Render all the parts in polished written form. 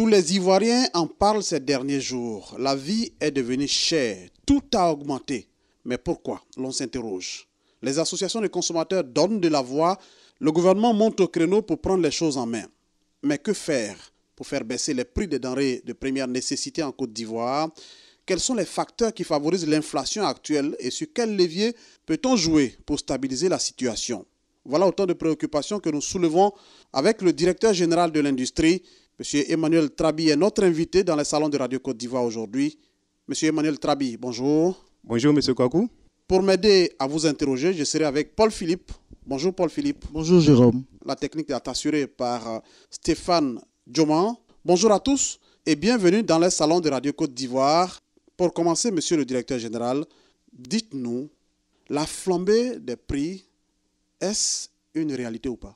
les Ivoiriens en parlent ces derniers jours. La vie est devenue chère, tout a augmenté. Mais pourquoi? L'on s'interroge. Les associations de consommateurs donnent de la voix, le gouvernement monte au créneau pour prendre les choses en main. Mais que faire pour faire baisser les prix des denrées de première nécessité en Côte d'Ivoire? Quels sont les facteurs qui favorisent l'inflation actuelle et sur quel levier peut-on jouer pour stabiliser la situation? Voilà autant de préoccupations que nous soulevons avec le directeur général de l'industrie. M. Emmanuel Trabi est notre invité dans les salons de Radio Côte d'Ivoire aujourd'hui. M. Emmanuel Trabi, bonjour. Bonjour, M. Kwaku. Pour m'aider à vous interroger, je serai avec Paul Philippe. Bonjour, Paul Philippe. Bonjour, Jérôme. La technique est assurée par Stéphane Djoman. Bonjour à tous et bienvenue dans les salons de Radio Côte d'Ivoire. Pour commencer, Monsieur le directeur général, dites-nous, la flambée des prix, est-ce une réalité ou pas?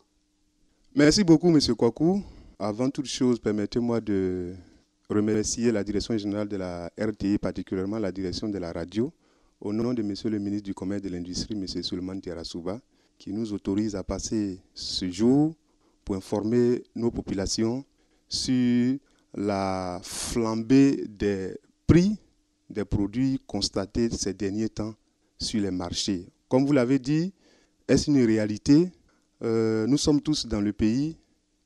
Merci beaucoup, M. Kwaku. Avant toute chose, permettez-moi de remercier la direction générale de la RTI, particulièrement la direction de la radio, au nom de M. le ministre du Commerce et de l'Industrie, M. Souleymane Tiarasouba, qui nous autorise à passer ce jour pour informer nos populations sur la flambée des prix des produits constatés ces derniers temps sur les marchés. Comme vous l'avez dit, est-ce une réalité? Nous sommes tous dans le pays,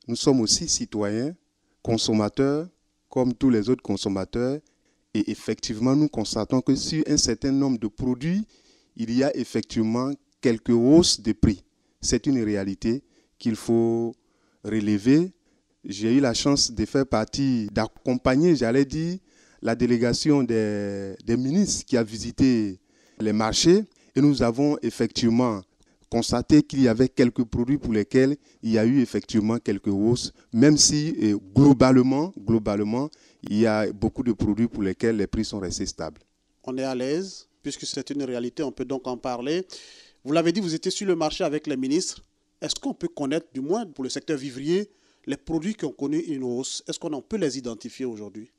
nous sommes aussi citoyens, consommateurs, comme tous les autres consommateurs, et effectivement, nous constatons que sur un certain nombre de produits, il y a effectivement quelques hausses de prix. C'est une réalité qu'il faut relever. J'ai eu la chance de faire partie, d'accompagner, j'allais dire, la délégation des ministres qui a visité les marchés, et nous avons effectivement constaté qu'il y avait quelques produits pour lesquels il y a eu effectivement quelques hausses, même si globalement, il y a beaucoup de produits pour lesquels les prix sont restés stables. On est à l'aise, puisque c'est une réalité, on peut donc en parler. Vous l'avez dit, vous étiez sur le marché avec les ministres. Est-ce qu'on peut connaître, du moins pour le secteur vivrier, les produits qui ont connu une hausse? Est-ce qu'on peut les identifier aujourd'hui?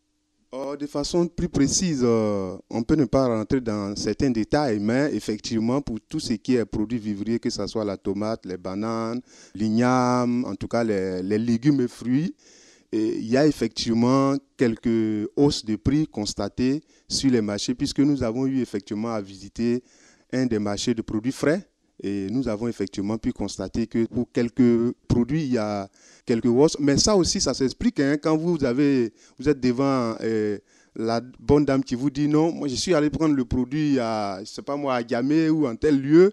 De façon plus précise, on peut ne pas rentrer dans certains détails, mais effectivement, pour tout ce qui est produits vivriers, que ce soit la tomate, les bananes, l'igname, en tout cas les légumes et fruits, il y a effectivement quelques hausses de prix constatées sur les marchés, puisque nous avons eu effectivement à visiter un des marchés de produits frais. Et nous avons effectivement pu constater que pour quelques produits, il y a quelques hausses. Mais ça aussi, ça s'explique quand vous êtes devant la bonne dame qui vous dit non, moi je suis allé prendre le produit à, je sais pas moi, à Gamay ou en tel lieu.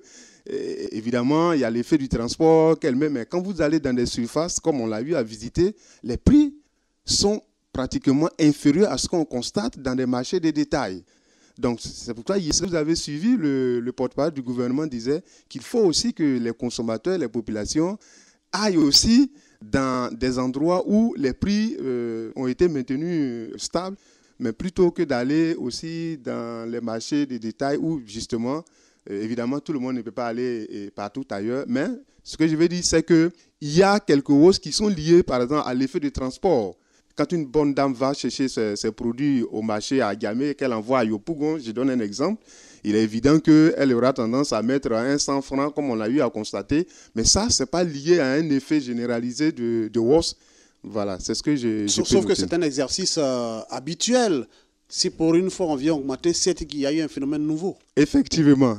Et évidemment, il y a l'effet du transport qu'elle met. Mais quand vous allez dans des surfaces, comme on l'a eu à visiter, les prix sont pratiquement inférieurs à ce qu'on constate dans des marchés de détail. Donc, c'est pourquoi ici, vous avez suivi, le porte-parole du gouvernement disait qu'il faut aussi que les consommateurs, les populations aillent aussi dans des endroits où les prix ont été maintenus stables, mais plutôt que d'aller aussi dans les marchés de détail où, justement, évidemment, tout le monde ne peut pas aller partout ailleurs. Mais ce que je veux dire, c'est qu'il y a quelques hausses qui sont liées, par exemple, à l'effet de transport. Quand une bonne dame va chercher ses produits au marché à Gamay et qu'elle envoie à Yopougon, je donne un exemple, il est évident qu'elle aura tendance à mettre à 100 francs, comme on l'a eu à constater. Mais ça, ce n'est pas lié à un effet généralisé de hausse. Voilà, c'est ce que je Sauf que c'est un exercice habituel. Si pour une fois on vient augmenter, c'est qu'il y a eu un phénomène nouveau. Effectivement.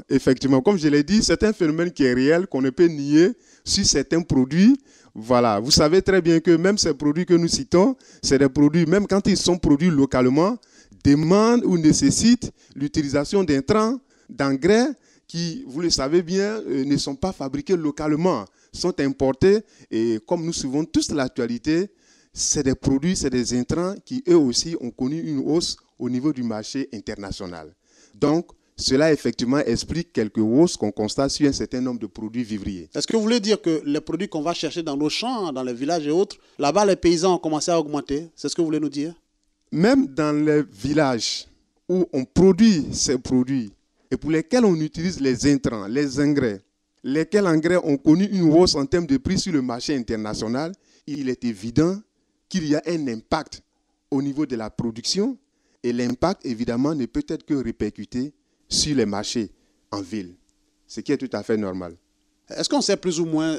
Comme je l'ai dit, c'est un phénomène qui est réel, qu'on ne peut nier sur certains produits. Voilà, vous savez très bien que même ces produits que nous citons, c'est des produits, même quand ils sont produits localement, demandent ou nécessitent l'utilisation d'intrants, d'engrais qui, vous le savez bien, ne sont pas fabriqués localement, sont importés. Et comme nous suivons tous l'actualité, c'est des produits, c'est des intrants qui, eux aussi, ont connu une hausse au niveau du marché international. Donc, cela, effectivement, explique quelques hausses qu'on constate sur un certain nombre de produits vivriers. Est-ce que vous voulez dire que les produits qu'on va chercher dans nos champs, dans les villages et autres, là-bas, les paysans ont commencé à augmenter? C'est ce que vous voulez nous dire? Même dans les villages où on produit ces produits et pour lesquels on utilise les intrants, les engrais, lesquels engrais ont connu une hausse en termes de prix sur le marché international, il est évident qu'il y a un impact au niveau de la production et l'impact, évidemment, ne peut être que répercuté sur les marchés en ville, ce qui est tout à fait normal. Est-ce qu'on sait plus ou moins,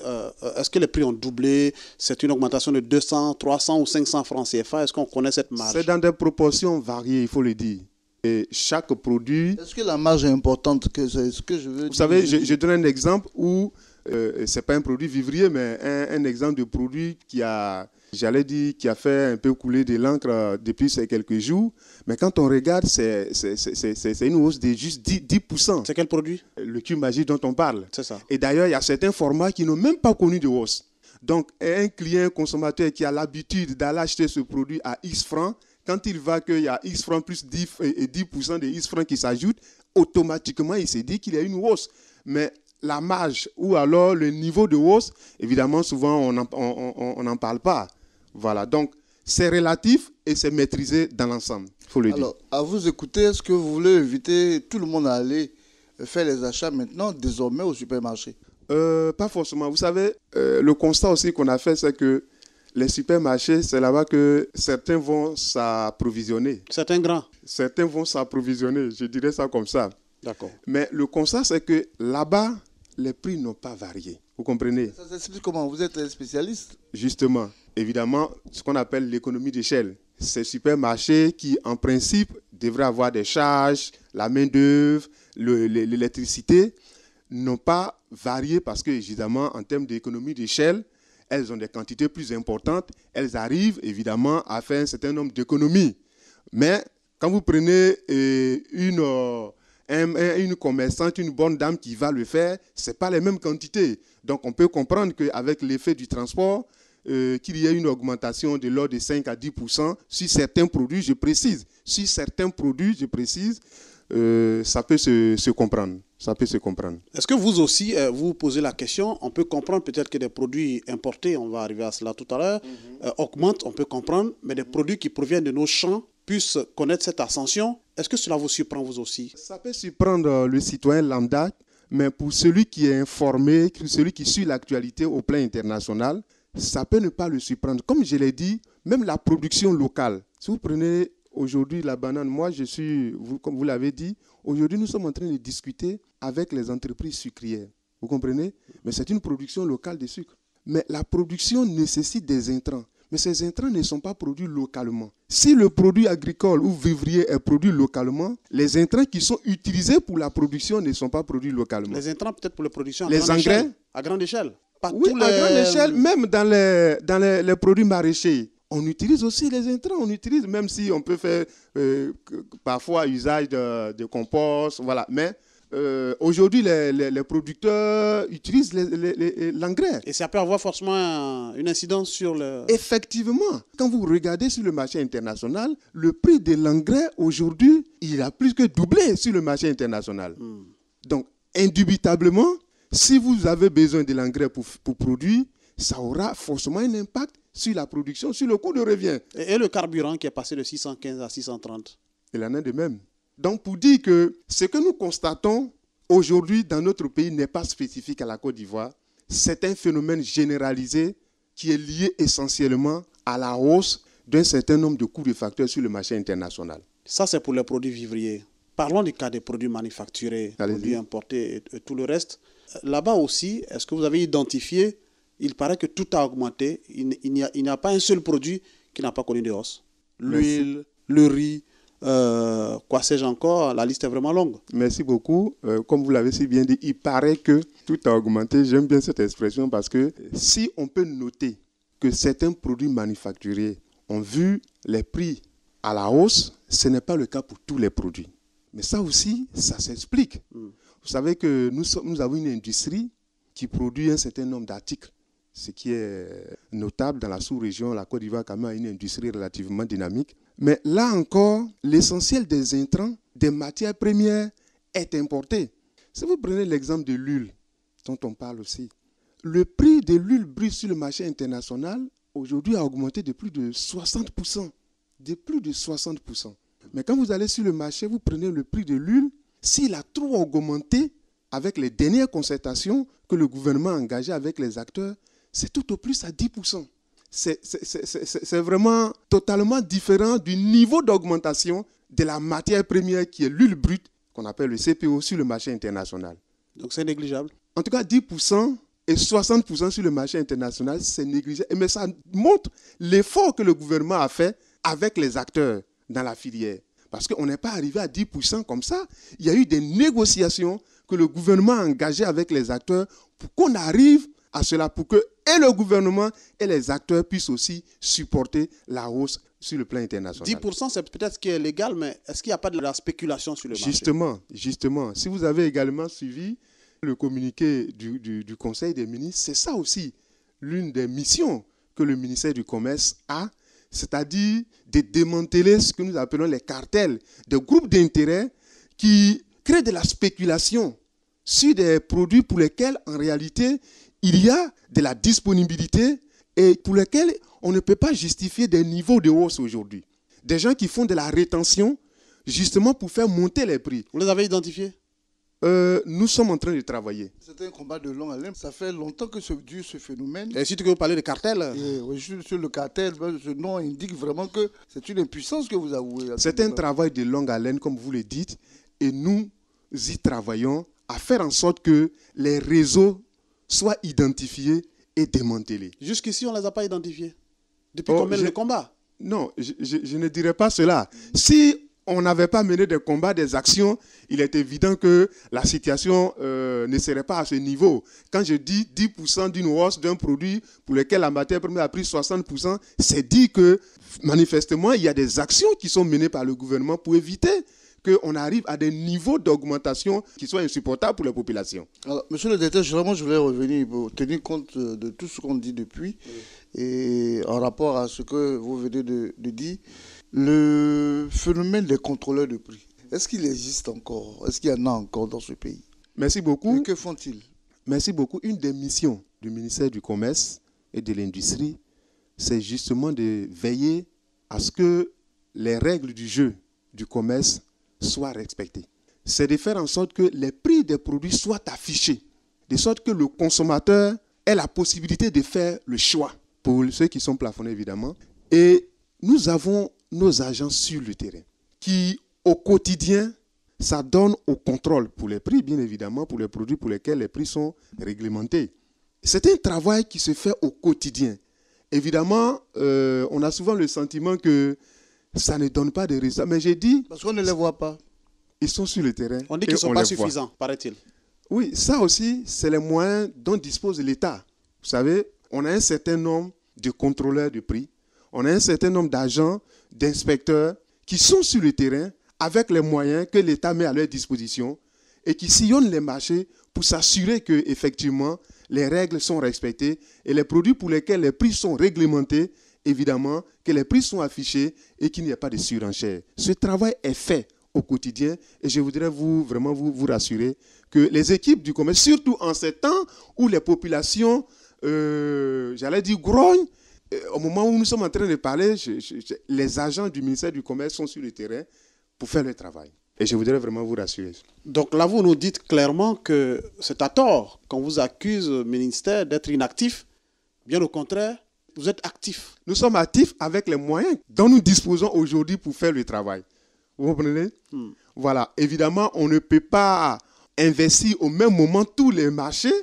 est-ce que les prix ont doublé? C'est une augmentation de 200, 300 ou 500 francs CFA? Est-ce qu'on connaît cette marge? C'est dans des proportions variées, il faut le dire. Et chaque produit... Est-ce que la marge est importante? C'est ce que je veux dire. Vous savez, je donne un exemple où, ce n'est pas un produit vivrier, mais un exemple de produit qui a, j'allais dire, qui a fait un peu couler de l'encre depuis ces quelques jours. Mais quand on regarde, c'est une hausse de juste 10%. C'est quel produit? Le cube magique dont on parle. C'est ça. Et d'ailleurs, il y a certains formats qui n'ont même pas connu de hausse. Donc, un client, un consommateur qui a l'habitude d'aller acheter ce produit à X francs, quand il voit qu'il y a X francs plus 10% de X francs qui s'ajoutent, automatiquement, il se dit qu'il y a une hausse. Mais la marge ou alors le niveau de hausse, évidemment, souvent, on n'en parle pas. Voilà, donc c'est relatif et c'est maîtrisé dans l'ensemble, il faut le dire. Alors, à vous écouter, est-ce que vous voulez inviter tout le monde à aller faire les achats maintenant, désormais, au supermarché? Pas forcément. Vous savez, le constat aussi qu'on a fait, c'est que les supermarchés, c'est là-bas que certains vont s'approvisionner. Certains grands. Certains vont s'approvisionner, je dirais ça comme ça. D'accord. Mais le constat, c'est que là-bas, les prix n'ont pas varié. Vous comprenez? Ça s'explique comment? Vous êtes spécialiste? Justement, évidemment, ce qu'on appelle l'économie d'échelle. Ces supermarchés qui, en principe, devraient avoir des charges, la main-d'œuvre, l'électricité, n'ont pas varié parce que, évidemment, en termes d'économie d'échelle, elles ont des quantités plus importantes. Elles arrivent, évidemment, à faire un certain nombre d'économies. Mais quand vous prenez une commerçante, une bonne dame qui va le faire, ce n'est pas les mêmes quantités. Donc, on peut comprendre qu'avec l'effet du transport, qu'il y ait une augmentation de l'ordre de 5 à 10% sur certains produits, je précise. Sur certains produits, je précise, ça peut se comprendre. Ça peut se comprendre. Est-ce que vous aussi, vous posez la question, on peut comprendre peut-être que des produits importés, on va arriver à cela tout à l'heure, augmentent, on peut comprendre, mais des produits qui proviennent de nos champs puissent connaître cette ascension. Est-ce que cela vous surprend vous aussi? Ça peut surprendre le citoyen lambda, mais pour celui qui est informé, celui qui suit l'actualité au plan international, ça peut ne pas le surprendre. Comme je l'ai dit, même la production locale. Si vous prenez aujourd'hui la banane, moi je suis, comme vous l'avez dit, aujourd'hui nous sommes en train de discuter avec les entreprises sucrières. Vous comprenez? Mais c'est une production locale de sucre. Mais la production nécessite des intrants. Mais ces intrants ne sont pas produits localement. Si le produit agricole ou vivrier est produit localement, les intrants qui sont utilisés pour la production ne sont pas produits localement. Les intrants peut-être pour la production à les grande engrais, échelle. À grande échelle. Pas oui, tous à grande échelle, même dans les produits maraîchers. On utilise aussi les intrants, on utilise, même si on peut faire parfois usage de compost, voilà. Mais aujourd'hui, les producteurs utilisent l'engrais. Et ça peut avoir forcément une incidence sur le... Effectivement, quand vous regardez sur le marché international, le prix de l'engrais aujourd'hui, il a plus que doublé sur le marché international. Donc, indubitablement, si vous avez besoin de l'engrais pour produire, ça aura forcément un impact sur la production, sur le coût de revient. Et le carburant qui est passé de 615 à 630? Il en est de même. Donc, pour dire que ce que nous constatons aujourd'hui dans notre pays n'est pas spécifique à la Côte d'Ivoire, c'est un phénomène généralisé qui est lié essentiellement à la hausse d'un certain nombre de coûts de facteurs sur le marché international. Ça, c'est pour les produits vivriers. Parlons du cas des produits manufacturés, produits importés et tout le reste. Là-bas aussi, est-ce que vous avez identifié, il paraît que tout a augmenté, il n'y a pas un seul produit qui n'a pas connu de hausse. L'huile, le riz, quoi sais-je encore, la liste est vraiment longue. Merci beaucoup. Comme vous l'avez si bien dit, il paraît que tout a augmenté. J'aime bien cette expression parce que si on peut noter que certains produits manufacturiers ont vu les prix à la hausse, ce n'est pas le cas pour tous les produits. Mais ça aussi, ça s'explique. Vous savez que nous avons une industrie qui produit un certain nombre d'articles. Ce qui est notable dans la sous-région, la Côte d'Ivoire quand même a une industrie relativement dynamique. Mais là encore, l'essentiel des intrants, des matières premières, est importé. Si vous prenez l'exemple de l'huile, dont on parle aussi, le prix de l'huile brute sur le marché international, aujourd'hui, a augmenté de plus de 60%. De plus de 60%. Mais quand vous allez sur le marché, vous prenez le prix de l'huile, s'il a trop augmenté avec les dernières concertations que le gouvernement a engagées avec les acteurs, c'est tout au plus à 10%. C'est vraiment totalement différent du niveau d'augmentation de la matière première qui est l'huile brute, qu'on appelle le CPO, sur le marché international. Donc c'est négligeable? en tout cas 10% et 60% sur le marché international, c'est négligé. Mais ça montre l'effort que le gouvernement a fait avec les acteurs dans la filière. Parce qu'on n'est pas arrivé à 10% comme ça. Il y a eu des négociations que le gouvernement a engagées avec les acteurs pour qu'on arrive à cela, pour que et le gouvernement et les acteurs puissent aussi supporter la hausse sur le plan international. 10%, c'est peut-être ce qui est légal, mais est-ce qu'il n'y a pas de la spéculation sur le marché? Justement. Si vous avez également suivi le communiqué du Conseil des ministres, c'est ça aussi l'une des missions que le ministère du Commerce a, c'est-à-dire de démanteler ce que nous appelons les cartels, des groupes d'intérêts qui créent de la spéculation sur des produits pour lesquels, en réalité, il y a de la disponibilité et pour lesquels on ne peut pas justifier des niveaux de hausse aujourd'hui. Des gens qui font de la rétention justement pour faire monter les prix. Vous les avez identifiés? Nous sommes en train de travailler. C'est un combat de longue haleine. Ça fait longtemps que dure ce phénomène. Et surtout que vous parlez de cartel. Oui, sur le cartel, ce nom indique vraiment que c'est une impuissance que vous avouez. C'est un travail de longue haleine, comme vous le dites, et nous y travaillons à faire en sorte que les réseaux soient identifiés et démantelés. Jusqu'ici, on ne les a pas identifiés. Depuis qu'on mène le combat? Non, je ne dirais pas cela. Si on n'avait pas mené des combats, des actions, il est évident que la situation ne serait pas à ce niveau. Quand je dis 10% d'une hausse d'un produit pour lequel la matière première a pris 60%, c'est dit que manifestement, il y a des actions qui sont menées par le gouvernement pour éviter qu'on arrive à des niveaux d'augmentation qui soient insupportables pour la population. Alors, monsieur le directeur, vraiment, je voulais revenir pour tenir compte de tout ce qu'on dit depuis et en rapport à ce que vous venez de dire. Le phénomène des contrôleurs de prix, est-ce qu'il existe encore? Est-ce qu'il y en a encore dans ce pays? Merci beaucoup. Et que font-ils? Merci beaucoup. Une des missions du ministère du Commerce et de l'Industrie, c'est justement de veiller à ce que les règles du jeu du commerce soient respectées. C'est de faire en sorte que les prix des produits soient affichés, de sorte que le consommateur ait la possibilité de faire le choix, pour ceux qui sont plafonnés évidemment. Et nous avons nos agents sur le terrain qui, au quotidien, s'adonnent au contrôle pour les prix, bien évidemment, pour les produits pour lesquels les prix sont réglementés. C'est un travail qui se fait au quotidien. Évidemment, on a souvent le sentiment que ça ne donne pas de résultats. Mais j'ai dit... Parce qu'on ne les voit pas. Ils sont sur le terrain. On dit qu'ils ne sont pas suffisants, paraît-il. Oui, ça aussi, c'est les moyens dont dispose l'État. Vous savez, on a un certain nombre de contrôleurs de prix. On a un certain nombre d'agents, d'inspecteurs qui sont sur le terrain avec les moyens que l'État met à leur disposition et qui sillonnent les marchés pour s'assurer que effectivement les règles sont respectées et les produits pour lesquels les prix sont réglementés, évidemment, que les prix sont affichés et qu'il n'y a pas de surenchère. Ce travail est fait au quotidien et je voudrais vous rassurer que les équipes du commerce, surtout en ces temps où les populations, j'allais dire, grognent, au moment où nous sommes en train de parler, les agents du ministère du Commerce sont sur le terrain pour faire le travail. Et je voudrais vraiment vous rassurer. Donc là, vous nous dites clairement que c'est à tort qu'on vous accuse, ministère, d'être inactif. Bien au contraire, vous êtes actif. Nous sommes actifs avec les moyens dont nous disposons aujourd'hui pour faire le travail. Vous comprenez? Voilà. Évidemment, on ne peut pas investir au même moment tous les marchés,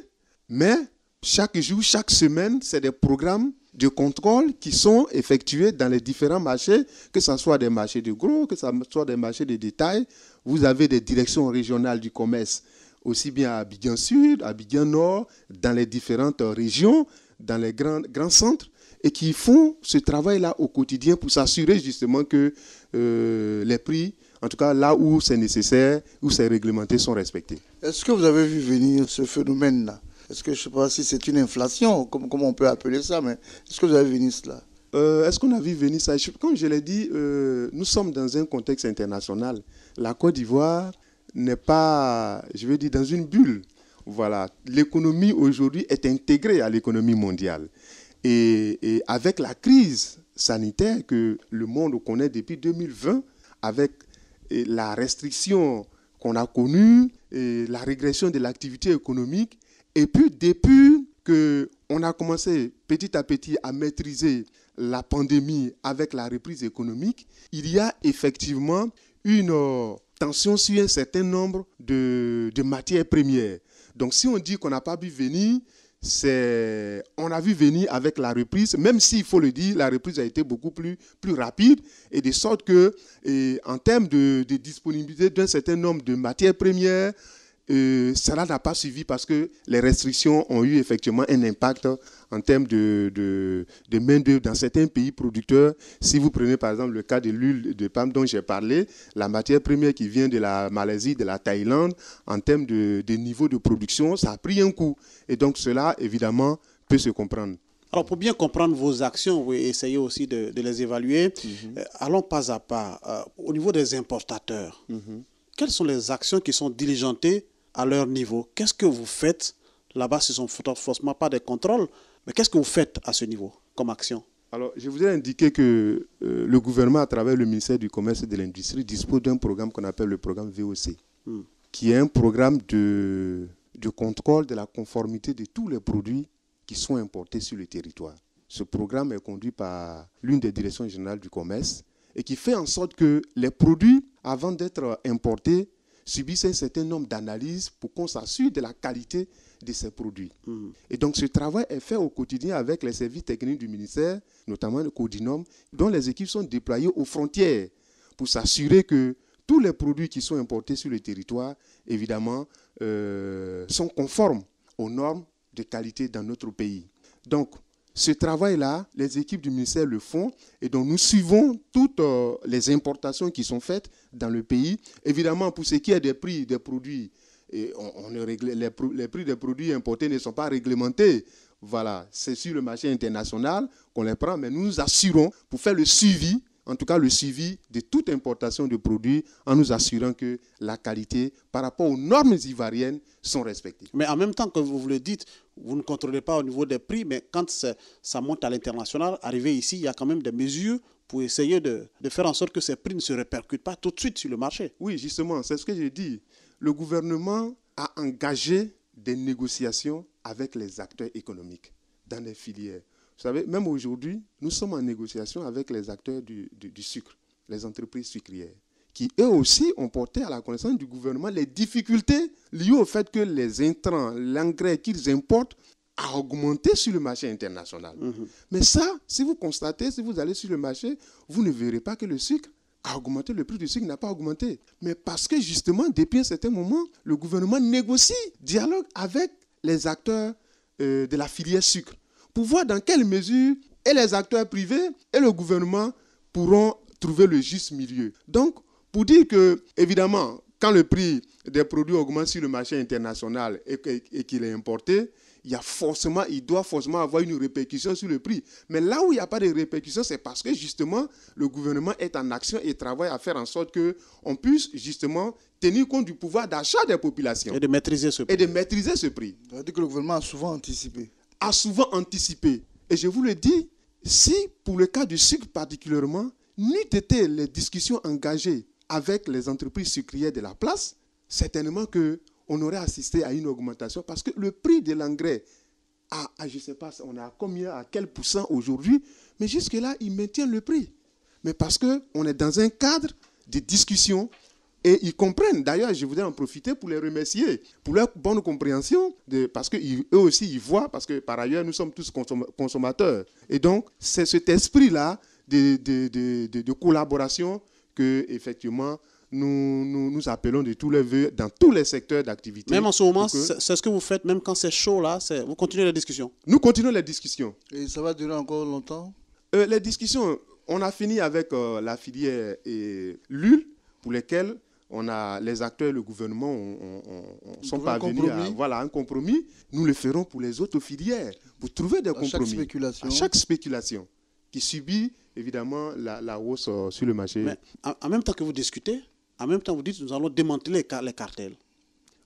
mais chaque jour, chaque semaine, c'est des programmes de contrôle qui sont effectués dans les différents marchés, que ce soit des marchés de gros, que ce soit des marchés de détail. Vous avez des directions régionales du commerce, aussi bien à Abidjan Sud, à Abidjan Nord, dans les différentes régions, dans les grands centres, et qui font ce travail-là au quotidien pour s'assurer justement que les prix, en tout cas là où c'est nécessaire, où c'est réglementé, sont respectés. Est-ce que vous avez vu venir ce phénomène-là? Est-ce que je ne sais pas si c'est une inflation, comment on peut appeler ça, mais est-ce que vous avez vu venir cela? Est-ce qu'on a vu venir ça? Comme je l'ai dit, nous sommes dans un contexte international. La Côte d'Ivoire n'est pas, je veux dire, dans une bulle. Voilà. L'économie aujourd'hui est intégrée à l'économie mondiale. Et avec la crise sanitaire que le monde connaît depuis 2020, avec la restriction qu'on a connue, et la régression de l'activité économique, et puis depuis qu'on a commencé petit à petit à maîtriser la pandémie avec la reprise économique, il y a effectivement une tension sur un certain nombre de matières premières. Donc si on dit qu'on n'a pas vu venir, on a vu venir avec la reprise, même s'il faut le dire, la reprise a été beaucoup plus rapide, et de sorte que, en termes de disponibilité d'un certain nombre de matières premières, cela n'a pas suivi parce que les restrictions ont eu effectivement un impact en termes de main-d'œuvre dans certains pays producteurs. Si vous prenez par exemple le cas de l'huile de palme dont j'ai parlé, la matière première qui vient de la Malaisie, de la Thaïlande, en termes de niveau de production, ça a pris un coup. Et donc cela, évidemment, peut se comprendre. Alors, pour bien comprendre vos actions, vous essayez aussi de les évaluer. Allons pas à pas. Au niveau des importateurs, quelles sont les actions qui sont diligentées à leur niveau? Qu'est-ce que vous faites là-bas? Ce ne sont forcément pas des contrôles, mais qu'est-ce que vous faites à ce niveau comme action? Alors, je voudrais indiquer que le gouvernement, à travers le ministère du Commerce et de l'Industrie, dispose d'un programme qu'on appelle le programme VOC, qui est un programme de contrôle de la conformité de tous les produits qui sont importés sur le territoire. Ce programme est conduit par l'une des directions générales du commerce et qui fait en sorte que les produits, avant d'être importés, subissent un certain nombre d'analyses pour qu'on s'assure de la qualité de ces produits. Et donc ce travail est fait au quotidien avec les services techniques du ministère, notamment le Codinum, dont les équipes sont déployées aux frontières pour s'assurer que tous les produits qui sont importés sur le territoire, évidemment, sont conformes aux normes de qualité dans notre pays. Donc, ce travail-là, les équipes du ministère le font et donc nous suivons toutes les importations qui sont faites dans le pays. Évidemment, pour ce qui est des prix des produits, les prix des produits importés ne sont pas réglementés. Voilà, c'est sur le marché international qu'on les prend, mais nous nous assurons pour faire le suivi, en tout cas le suivi de toute importation de produits en nous assurant que la qualité par rapport aux normes ivoiriennes sont respectées. Mais en même temps que vous le dites, vous ne contrôlez pas au niveau des prix, mais quand ça monte à l'international, arrivé ici, il y a quand même des mesures pour essayer de faire en sorte que ces prix ne se répercutent pas tout de suite sur le marché. Oui, justement, c'est ce que j'ai dit. Le gouvernement a engagé des négociations avec les acteurs économiques dans les filières. Vous savez, même aujourd'hui, nous sommes en négociation avec les acteurs du sucre, les entreprises sucrières, qui eux aussi ont porté à la connaissance du gouvernement les difficultés liées au fait que les intrants, l'engrais qu'ils importent a augmenté sur le marché international. Mais ça, si vous constatez, si vous allez sur le marché, vous ne verrez pas que le sucre a augmenté, le prix du sucre n'a pas augmenté. Mais parce que justement, depuis un certain moment, le gouvernement négocie, dialogue avec les acteurs de la filière sucre, pour voir dans quelle mesure et les acteurs privés et le gouvernement pourront trouver le juste milieu. Donc, pour dire que, évidemment, quand le prix des produits augmente sur le marché international et qu'il est importé, il doit forcément avoir une répercussion sur le prix. Mais là où il n'y a pas de répercussion, c'est parce que justement, le gouvernement est en action et travaille à faire en sorte qu'on puisse justement tenir compte du pouvoir d'achat des populations. Et de maîtriser ce prix. Ça veut dire que le gouvernement a souvent anticipé. Et je vous le dis, si pour le cas du sucre particulièrement, n'eût été les discussions engagées avec les entreprises sucrières de la place, certainement qu'on aurait assisté à une augmentation parce que le prix de l'engrais, je ne sais pas, on est à combien, à quel pourcent aujourd'hui, mais jusque-là, ils maintiennent le prix. Mais parce qu'on est dans un cadre de discussion et ils comprennent. D'ailleurs, je voudrais en profiter pour les remercier pour leur bonne compréhension, parce qu'eux aussi, ils voient, parce que par ailleurs, nous sommes tous consommateurs. Et donc, c'est cet esprit-là de collaboration que, effectivement, nous appelons de tous les vœux dans tous les secteurs d'activité. Même en ce moment, c'est ce que vous faites, même quand c'est chaud là, vous continuez les discussions? Nous continuons les discussions. Et ça va durer encore longtemps? Les discussions, on a fini avec la filière et l'huile, pour lesquelles les acteurs et le gouvernement sont parvenus à un compromis. Nous le ferons pour les autres filières, pour trouver des compromis. À chaque spéculation qui subit évidemment la hausse sur le marché. Mais en même temps que vous discutez, en même temps vous dites nous allons démanteler les cartels.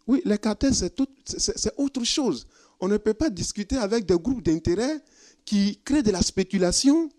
Oui, les cartels, c'est autre chose. On ne peut pas discuter avec des groupes d'intérêt qui créent de la spéculation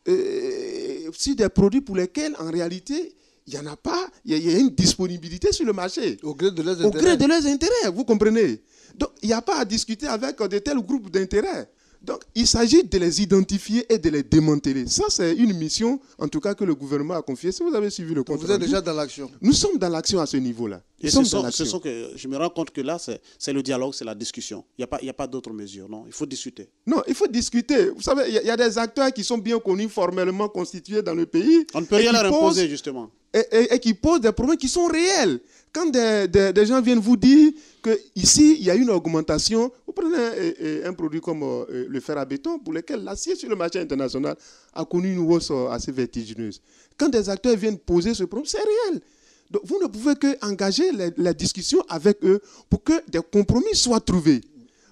sur des produits pour lesquels, en réalité, il n'y en a pas, il y a une disponibilité sur le marché. Au gré de leurs intérêts. Au gré de leurs intérêts, vous comprenez. Donc, il n'y a pas à discuter avec de tels groupes d'intérêts. Donc, il s'agit de les identifier et de les démanteler. Ça, c'est une mission, en tout cas, que le gouvernement a confiée. Si vous avez suivi le compte rendu, vous êtes déjà dans l'action. Nous sommes dans l'action à ce niveau-là. Et je me rends compte que là, c'est le dialogue, c'est la discussion. Il n'y a pas d'autres mesures, non? Il faut discuter. Non, il faut discuter. Vous savez, il y a des acteurs qui sont bien connus, formellement constitués dans le pays. On ne peut rien leur imposer, justement. Et qui posent des problèmes qui sont réels. Quand des gens viennent vous dire qu'ici, il y a une augmentation, vous prenez un produit comme le fer à béton, pour lequel l'acier sur le marché international a connu une hausse assez vertigineuse. Quand des acteurs viennent poser ce problème, c'est réel. Donc, vous ne pouvez qu'engager la discussion avec eux pour que des compromis soient trouvés.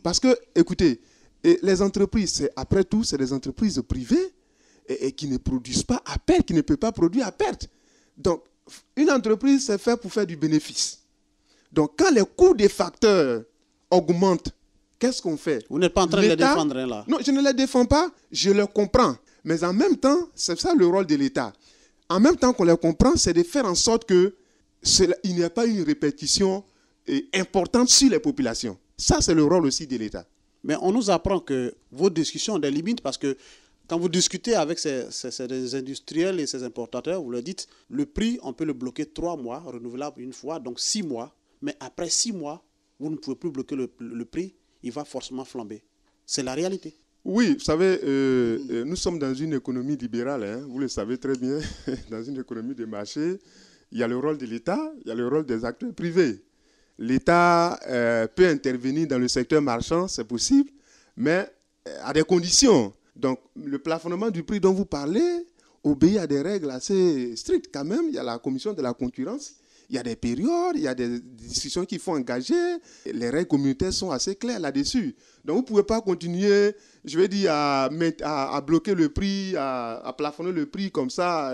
Parce que, écoutez, les entreprises, après tout, c'est des entreprises privées et qui ne produisent pas à perte, qui ne peuvent pas produire à perte. Donc, une entreprise, c'est fait pour faire du bénéfice. Donc, quand les coûts des facteurs augmentent, qu'est-ce qu'on fait? Vous n'êtes pas en train de les défendre, hein, là. Non, je ne les défends pas, je les comprends. Mais en même temps, c'est ça le rôle de l'État. En même temps qu'on les comprend, c'est de faire en sorte qu'il n'y ait pas une répercussion importante sur les populations. Ça, c'est le rôle aussi de l'État. Mais on nous apprend que vos discussions ont des limites parce que quand vous discutez avec ces industriels et ces importateurs, vous leur dites, le prix, on peut le bloquer 3 mois, renouvelable une fois, donc 6 mois. Mais après 6 mois, vous ne pouvez plus bloquer le prix, il va forcément flamber. C'est la réalité. Oui, vous savez, nous sommes dans une économie libérale, hein, vous le savez très bien, dans une économie de marché, il y a le rôle de l'État, il y a le rôle des acteurs privés. L'État peut intervenir dans le secteur marchand, c'est possible, mais à des conditions. Donc, le plafonnement du prix dont vous parlez obéit à des règles assez strictes quand même. Il y a la commission de la concurrence, il y a des périodes, il y a des discussions qu'il faut engager. Les règles communautaires sont assez claires là-dessus. Donc, vous ne pouvez pas continuer, je vais dire, à bloquer le prix, à plafonner le prix comme ça.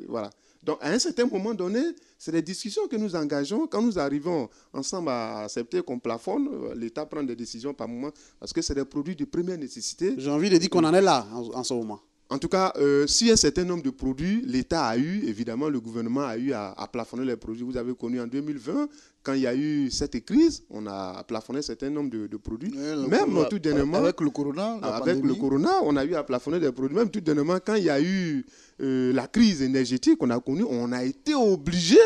Voilà. Donc, à un certain moment donné, c'est des discussions que nous engageons. Quand nous arrivons ensemble à accepter qu'on plafonne, l'État prend des décisions par moment parce que c'est des produits de première nécessité. J'ai envie de dire qu'on en est là en ce moment. En tout cas, si un certain nombre de produits, l'État a eu, évidemment, le gouvernement a eu à plafonner les produits. Vous avez connu en 2020, quand il y a eu cette crise, on a plafonné un certain nombre de produits. Même tout dernièrement, avec le corona, on a eu à plafonner des produits. Même tout dernièrement, quand il y a eu la crise énergétique qu'on a connue, on a été obligé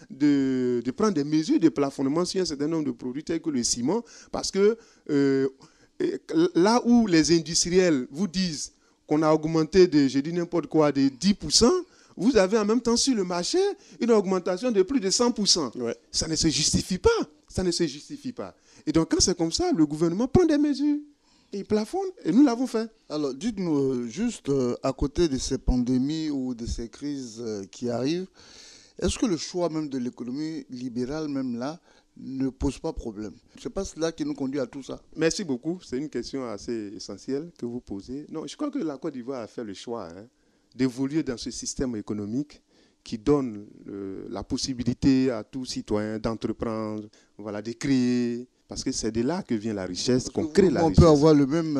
de prendre des mesures de plafonnement sur un certain nombre de produits tels que le ciment, parce que là où les industriels vous disent qu'on a augmenté je dis n'importe quoi, de 10%, vous avez en même temps sur le marché une augmentation de plus de 100%. Ouais. Ça ne se justifie pas. Ça ne se justifie pas. Et donc, quand c'est comme ça, le gouvernement prend des mesures. Et il plafonne. Et nous l'avons fait. Alors, dites-nous, juste à côté de ces pandémies ou de ces crises qui arrivent, est-ce que le choix même de l'économie libérale, même là, ne pose pas problème? C'est pas cela qui nous conduit à tout ça. Merci beaucoup. C'est une question assez essentielle que vous posez. Non, je crois que la Côte d'Ivoire a fait le choix d'évoluer dans ce système économique qui donne la possibilité à tout citoyen d'entreprendre, voilà, de créer. Parce que c'est de là que vient la richesse, qu'on crée la richesse. On peut avoir le même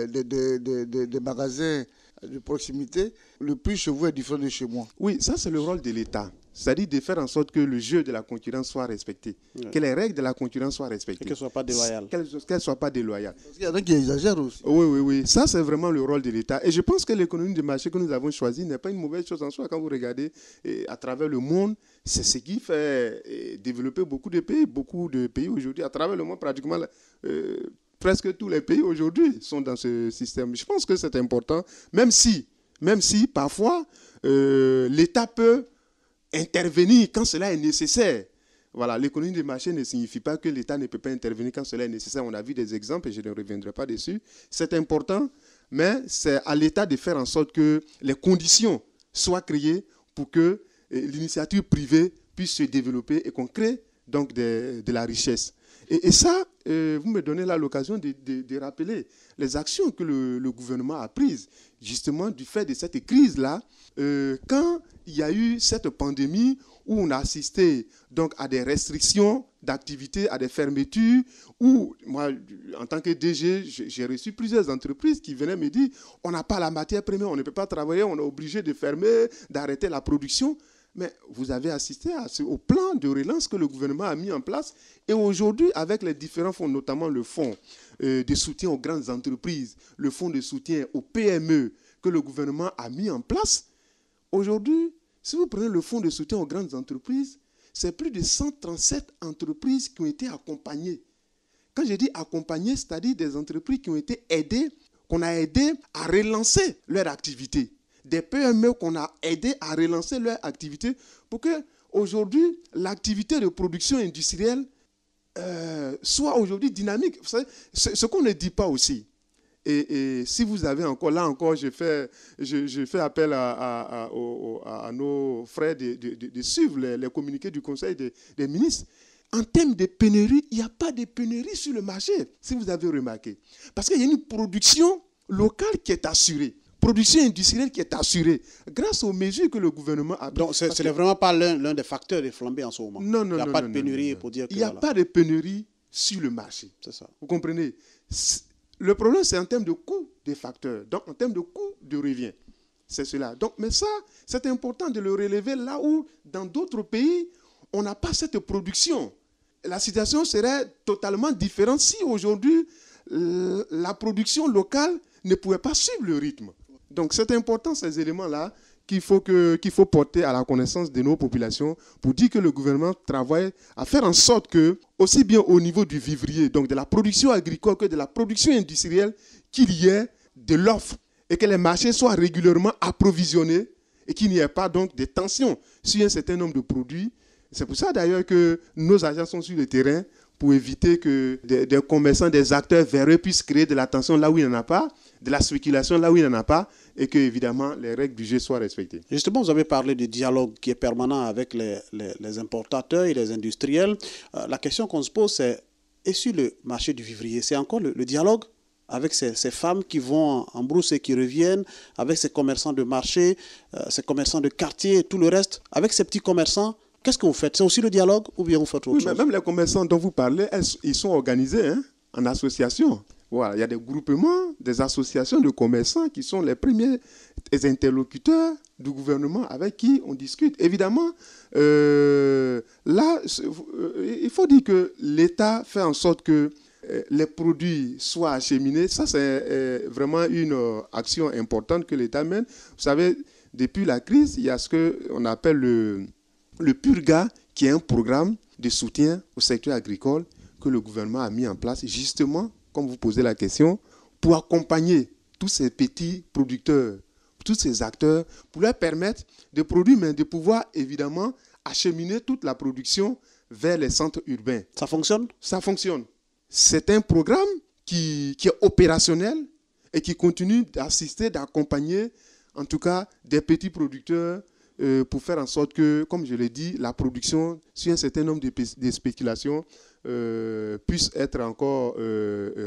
des magasins de proximité. Le prix chez vous est différent de chez moi. Oui, ça c'est le rôle de l'État. C'est-à-dire de faire en sorte que le jeu de la concurrence soit respecté, que les règles de la concurrence soient respectées. Et qu'elles ne soient pas déloyales. Qu'elles ne soient pas déloyales. Parce qu'il y en a qui exagèrent aussi. Oui. Ça, c'est vraiment le rôle de l'État. Et je pense que l'économie de marché que nous avons choisie n'est pas une mauvaise chose en soi. Quand vous regardez à travers le monde, c'est ce qui fait développer beaucoup de pays aujourd'hui. À travers le monde, pratiquement, presque tous les pays aujourd'hui sont dans ce système. Je pense que c'est important, même si parfois, l'État peut intervenir quand cela est nécessaire. Voilà, l'économie de marché ne signifie pas que l'État ne peut pas intervenir quand cela est nécessaire. On a vu des exemples et je ne reviendrai pas dessus. C'est important, mais c'est à l'État de faire en sorte que les conditions soient créées pour que l'initiative privée puisse se développer et qu'on crée donc de la richesse. Et ça, vous me donnez là l'occasion de rappeler les actions que le gouvernement a prises, justement du fait de cette crise-là. Quand il y a eu cette pandémie où on a assisté donc, à des restrictions d'activité, à des fermetures, où moi, en tant que DG, j'ai reçu plusieurs entreprises qui venaient me dire on n'a pas la matière première, on ne peut pas travailler, on est obligé de fermer, d'arrêter la production. Mais vous avez assisté au plan de relance que le gouvernement a mis en place. Et aujourd'hui, avec les différents fonds, notamment le fonds de soutien aux grandes entreprises, le fonds de soutien aux PME que le gouvernement a mis en place, aujourd'hui, si vous prenez le fonds de soutien aux grandes entreprises, c'est plus de 137 entreprises qui ont été accompagnées. Quand je dis accompagnées, c'est-à-dire des entreprises qui ont été aidées, qu'on a aidées à relancer leur activité. Des PME qu'on a aidées à relancer leur activité pour que aujourd'hui l'activité de production industrielle soit aujourd'hui dynamique. Vous savez, ce qu'on ne dit pas aussi. Et si vous avez encore, là encore, je fais appel à nos frères de suivre les communiqués du Conseil des ministres. En termes de pénurie, il n'y a pas de pénurie sur le marché, si vous avez remarqué. Parce qu'il y a une production locale qui est assurée. Production industrielle qui est assurée grâce aux mesures que le gouvernement a prises. Donc, ce n'est vraiment pas l'un des facteurs de flambée en ce moment. Non, il n'y a pas de pénurie pour dire que... Il n'y a pas de pénurie sur le marché. C'est ça. Vous comprenez? Le problème, c'est en termes de coût des facteurs. Donc, en termes de coût de revient. C'est cela. Donc, mais ça, c'est important de le relever là où, dans d'autres pays, on n'a pas cette production. La situation serait totalement différente si aujourd'hui, la production locale ne pouvait pas suivre le rythme. Donc, c'est important, ces éléments-là, qu'il faut porter à la connaissance de nos populations pour dire que le gouvernement travaille à faire en sorte que, aussi bien au niveau du vivrier, donc de la production agricole que de la production industrielle, qu'il y ait de l'offre et que les marchés soient régulièrement approvisionnés et qu'il n'y ait pas donc de tensions sur un certain nombre de produits. C'est pour ça d'ailleurs que nos agents sont sur le terrain pour éviter que des commerçants, des acteurs véreux puissent créer de la tension là où il n'y en a pas, de la spéculation là où il n'y en a pas, et que, évidemment, les règles du jeu soient respectées. Justement, vous avez parlé du dialogue qui est permanent avec les importateurs et les industriels. La question qu'on se pose, c'est, et sur le marché du vivrier, c'est encore le dialogue avec ces femmes qui vont en brousse et qui reviennent, avec ces commerçants de marché, ces commerçants de quartier et tout le reste, avec ces petits commerçants. Qu'est-ce que vous faites? C'est aussi le dialogue ou bien vous faites autre chose? Même les commerçants dont vous parlez, ils sont organisés en association. Voilà, il y a des groupements, des associations de commerçants qui sont les premiers interlocuteurs du gouvernement avec qui on discute. Évidemment, là, il faut dire que l'État fait en sorte que les produits soient acheminés. Ça, c'est vraiment une action importante que l'État mène. Vous savez, depuis la crise, il y a ce qu'on appelle le PURGA, qui est un programme de soutien au secteur agricole que le gouvernement a mis en place, justement, comme vous posez la question, pour accompagner tous ces petits producteurs, tous ces acteurs, pour leur permettre de produire, mais de pouvoir, évidemment, acheminer toute la production vers les centres urbains. Ça fonctionne? Ça fonctionne. C'est un programme qui est opérationnel et qui continue d'assister, d'accompagner, en tout cas, des petits producteurs pour faire en sorte que, comme je l'ai dit, la production, sur un certain nombre de spéculations, puisse être encore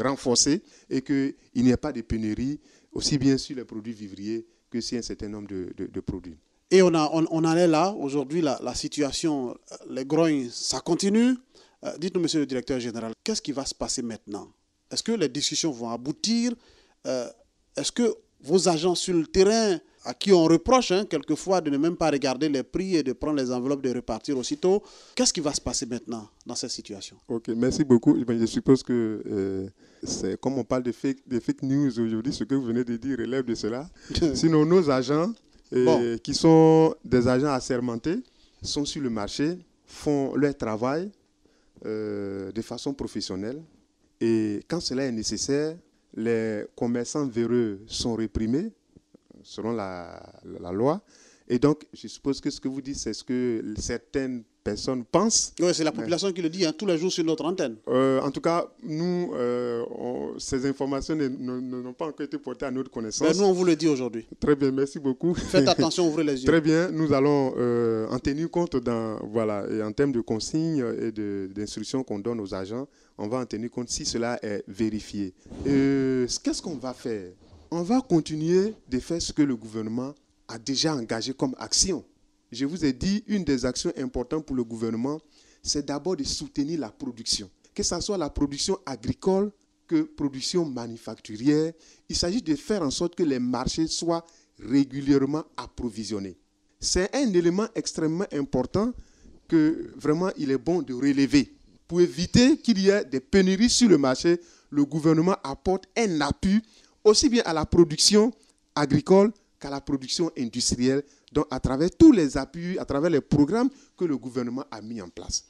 renforcée et qu'il n'y ait pas de pénurie, aussi bien sur les produits vivriers que sur un certain nombre de produits. Et on en est là. Aujourd'hui, la situation, les grognes, ça continue. Dites-nous, monsieur le directeur général, qu'est-ce qui va se passer maintenant? Est-ce que les discussions vont aboutir? Est-ce que vos agents sur le terrain, à qui on reproche quelquefois de ne même pas regarder les prix et de prendre les enveloppes de repartir aussitôt, qu'est-ce qui va se passer maintenant dans cette situation? Ok, merci beaucoup. Je suppose que c'est comme on parle de fake news aujourd'hui, ce que vous venez de dire relève de cela. Sinon, nos agents, qui sont des agents assermentés, sont sur le marché, font leur travail de façon professionnelle. Et quand cela est nécessaire, les commerçants véreux sont réprimés selon la loi. Et donc, je suppose que ce que vous dites, c'est ce que certaines personnes pensent. Oui, c'est la population qui le dit tous les jours sur notre antenne. En tout cas, nous, ces informations n'ont pas encore été portées à notre connaissance. Ben, nous, on vous le dit aujourd'hui. Très bien, merci beaucoup. Faites attention, ouvrez les yeux. Très bien, nous allons en tenir compte et en termes de consignes et d'instructions qu'on donne aux agents. On va en tenir compte si cela est vérifié. Qu'est-ce qu'on va faire? On va continuer de faire ce que le gouvernement a déjà engagé comme action. Je vous ai dit, une des actions importantes pour le gouvernement, c'est d'abord de soutenir la production. Que ce soit la production agricole que production manufacturière, il s'agit de faire en sorte que les marchés soient régulièrement approvisionnés. c'est un élément extrêmement important que vraiment il est bon de relever. Pour éviter qu'il y ait des pénuries sur le marché, le gouvernement apporte un appui aussi bien à la production agricole qu'à la production industrielle, donc à travers tous les appuis, à travers les programmes que le gouvernement a mis en place.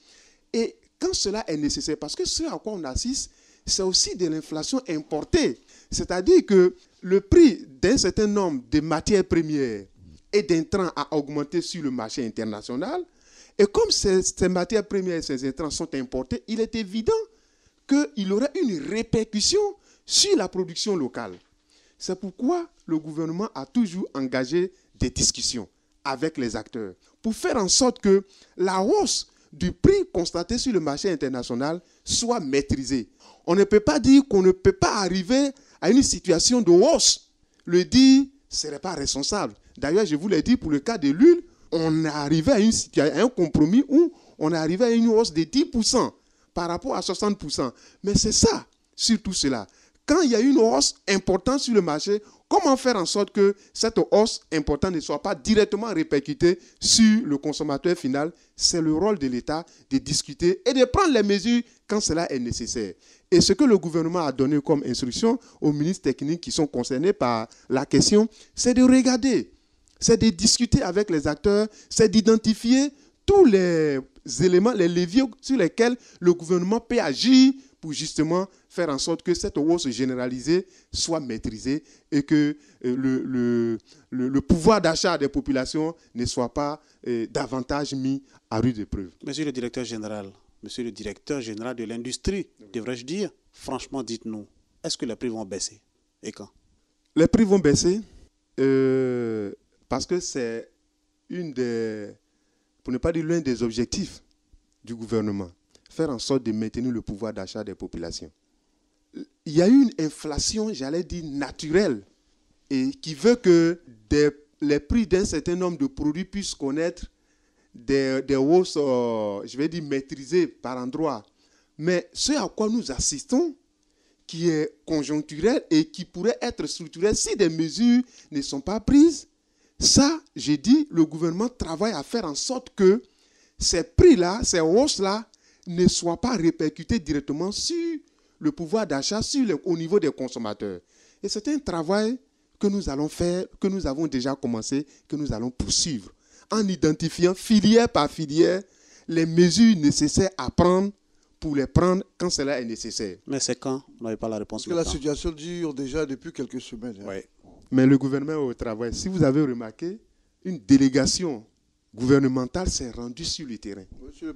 Et quand cela est nécessaire, parce que ce à quoi on assiste, c'est aussi de l'inflation importée. C'est-à-dire que le prix d'un certain nombre de matières premières et d'intrants a augmenté sur le marché international. Et comme ces matières premières et ces intrants sont importés, il est évident qu'il y aurait une répercussion sur la production locale. C'est pourquoi le gouvernement a toujours engagé des discussions avec les acteurs pour faire en sorte que la hausse du prix constaté sur le marché international soit maîtrisée. On ne peut pas dire qu'on ne peut pas arriver à une situation de hausse. Le dire ne serait pas responsable. D'ailleurs, je vous l'ai dit, pour le cas de l'huile, on est arrivé à un compromis où on est arrivé à une hausse de 10% par rapport à 60%. Mais c'est ça, surtout cela. Quand il y a une hausse importante sur le marché, comment faire en sorte que cette hausse importante ne soit pas directement répercutée sur le consommateur final? C'est le rôle de l'État de discuter et de prendre les mesures quand cela est nécessaire. Et ce que le gouvernement a donné comme instruction aux ministres techniques qui sont concernés par la question, c'est de regarder, c'est de discuter avec les acteurs, c'est d'identifier tous les éléments, les leviers sur lesquels le gouvernement peut agir pour justement faire en sorte que cette hausse généralisée soit maîtrisée et que le pouvoir d'achat des populations ne soit pas davantage mis à rude épreuve. Monsieur le directeur général de l'industrie, devrais-je dire, franchement, dites-nous, est-ce que les prix vont baisser et quand? Les prix vont baisser parce que c'est pour ne pas dire l'un des objectifs du gouvernement, faire en sorte de maintenir le pouvoir d'achat des populations. Il y a eu une inflation, j'allais dire, naturelle, et qui veut que les prix d'un certain nombre de produits puissent connaître des hausses, je vais dire, maîtrisées par endroits. Mais ce à quoi nous assistons, qui est conjoncturel et qui pourrait être structurel si des mesures ne sont pas prises, ça, j'ai dit, le gouvernement travaille à faire en sorte que ces prix-là, ces hausses-là, ne soient pas répercutés directement sur le pouvoir d'achat, au niveau des consommateurs. Et c'est un travail que nous allons faire, que nous avons déjà commencé, que nous allons poursuivre, en identifiant filière par filière les mesures nécessaires à prendre pour les prendre quand cela est nécessaire. Mais c'est quand? Vous n'avez pas la réponse. Parce que la situation dure déjà depuis quelques semaines. Oui. Mais le gouvernement est au travail. Si vous avez remarqué, une délégation gouvernementale s'est rendue sur le terrain.